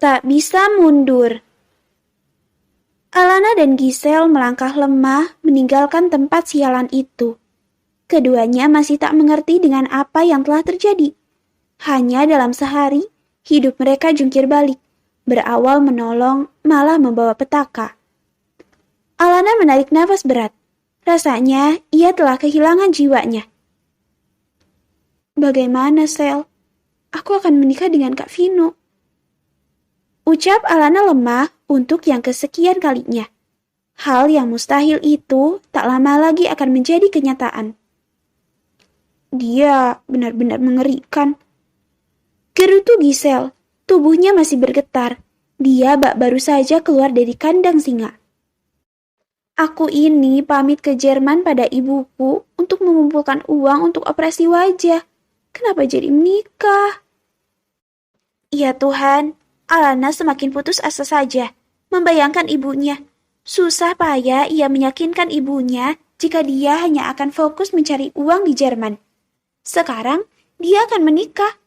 Tak bisa mundur. Alana dan Giselle melangkah lemah meninggalkan tempat sialan itu. Keduanya masih tak mengerti dengan apa yang telah terjadi. Hanya dalam sehari, hidup mereka jungkir balik. Berawal menolong, malah membawa petaka. Alana menarik nafas berat. Rasanya ia telah kehilangan jiwanya. Bagaimana, Sel? Aku akan menikah dengan Kak Vino. Ucap Alana lemah untuk yang kesekian kalinya. Hal yang mustahil itu tak lama lagi akan menjadi kenyataan. Dia benar-benar mengerikan. Gerutu Giselle, tubuhnya masih bergetar. Dia baru saja keluar dari kandang singa. Aku ini pamit ke Jerman pada ibuku untuk mengumpulkan uang untuk operasi wajah. Kenapa jadi menikah? Ya Tuhan, Alana semakin putus asa saja, membayangkan ibunya. Susah payah ia meyakinkan ibunya jika dia hanya akan fokus mencari uang di Jerman. Sekarang, dia akan menikah.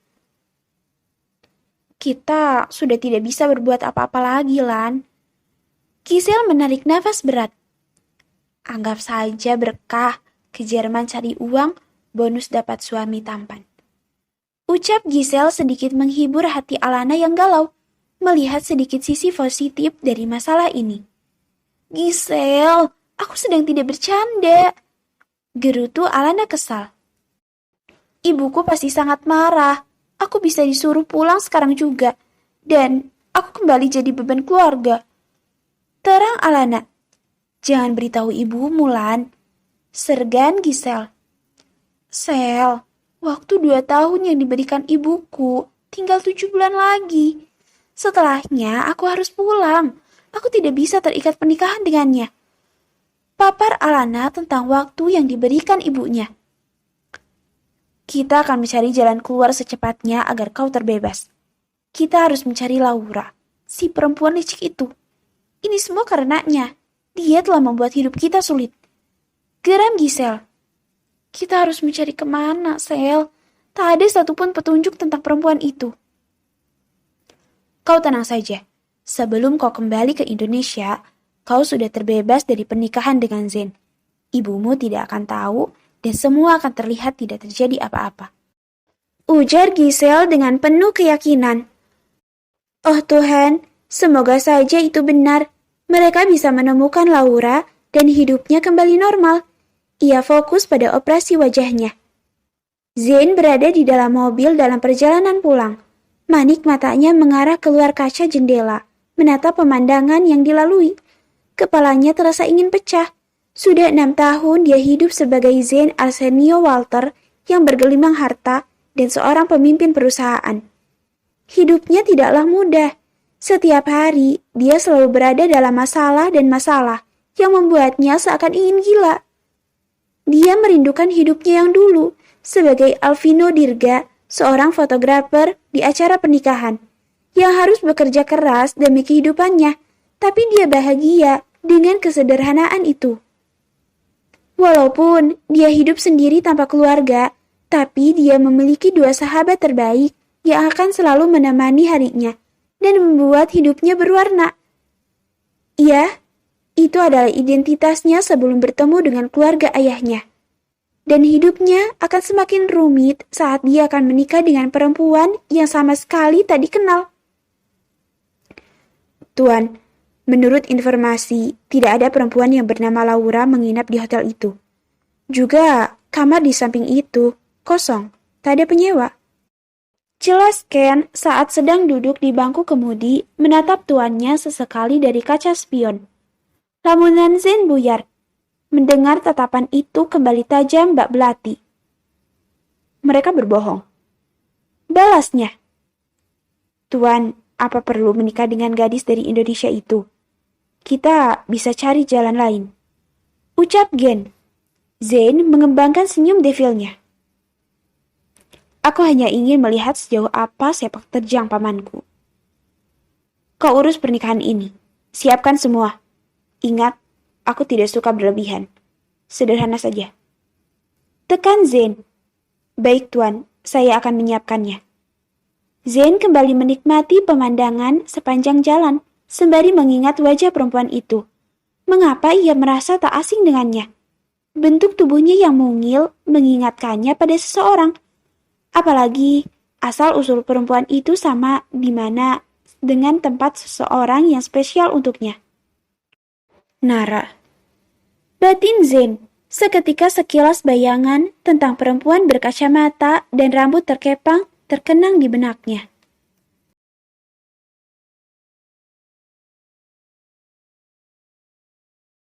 Kita sudah tidak bisa berbuat apa-apa lagi, Lan. Giselle menarik nafas berat. Anggap saja berkah, ke Jerman cari uang, bonus dapat suami tampan. Ucap Giselle sedikit menghibur hati Alana yang galau, melihat sedikit sisi positif dari masalah ini. Giselle, aku sedang tidak bercanda. Gerutu Alana kesal. Ibuku pasti sangat marah. Aku bisa disuruh pulang sekarang juga. Dan aku kembali jadi beban keluarga. Terang Alana. Jangan beritahu ibumu, Lan. Sergan Giselle. Sel, waktu 2 tahun yang diberikan ibuku, tinggal 7 bulan lagi. Setelahnya aku harus pulang. Aku tidak bisa terikat pernikahan dengannya. Papar Alana tentang waktu yang diberikan ibunya. Kita akan mencari jalan keluar secepatnya agar kau terbebas. Kita harus mencari Laura, si perempuan licik itu. Ini semua karenanya. Dia telah membuat hidup kita sulit. Geram Giselle. Kita harus mencari kemana, Sel? Tak ada satupun petunjuk tentang perempuan itu. Kau tenang saja. Sebelum kau kembali ke Indonesia, kau sudah terbebas dari pernikahan dengan Zen. Ibumu tidak akan tahu dan semua akan terlihat tidak terjadi apa-apa. Ujar Giselle dengan penuh keyakinan. Oh Tuhan, semoga saja itu benar. Mereka bisa menemukan Laura dan hidupnya kembali normal. Ia fokus pada operasi wajahnya. Zain berada di dalam mobil dalam perjalanan pulang. Manik matanya mengarah keluar kaca jendela, menatap pemandangan yang dilalui. Kepalanya terasa ingin pecah. Sudah 6 tahun dia hidup sebagai Zain Arsenio Walter yang bergelimang harta dan seorang pemimpin perusahaan. Hidupnya tidaklah mudah. Setiap hari, dia selalu berada dalam masalah dan masalah yang membuatnya seakan ingin gila. Dia merindukan hidupnya yang dulu sebagai Alvino Dirga, seorang fotografer di acara pernikahan, yang harus bekerja keras demi kehidupannya, tapi dia bahagia dengan kesederhanaan itu. Walaupun dia hidup sendiri tanpa keluarga, tapi dia memiliki 2 sahabat terbaik yang akan selalu menemani harinya dan membuat hidupnya berwarna. Iya, itu adalah identitasnya sebelum bertemu dengan keluarga ayahnya. Dan hidupnya akan semakin rumit saat dia akan menikah dengan perempuan yang sama sekali tak dikenal. Tuan, menurut informasi, tidak ada perempuan yang bernama Laura menginap di hotel itu. Juga kamar di samping itu kosong, tak ada penyewa. Jelas Ken saat sedang duduk di bangku kemudi menatap tuannya sesekali dari kaca spion. Lamunan Zen buyar. Mendengar tatapan itu kembali tajam bak belati. Mereka berbohong. Balasnya. Tuan, apa perlu menikah dengan gadis dari Indonesia itu? Kita bisa cari jalan lain. Ucap Gen. Zen mengembangkan senyum devilnya. Aku hanya ingin melihat sejauh apa sepak terjang pamanku. Kau urus pernikahan ini. Siapkan semua. Ingat, aku tidak suka berlebihan. Sederhana saja. Tekan Zen. Baik tuan, saya akan menyiapkannya. Zain kembali menikmati pemandangan sepanjang jalan, sembari mengingat wajah perempuan itu. Mengapa ia merasa tak asing dengannya? Bentuk tubuhnya yang mungil mengingatkannya pada seseorang. Apalagi asal-usul perempuan itu sama di mana dengan tempat seseorang yang spesial untuknya. Nara. Batin Zain seketika sekilas bayangan tentang perempuan berkacamata dan rambut terkepang terkenang di benaknya.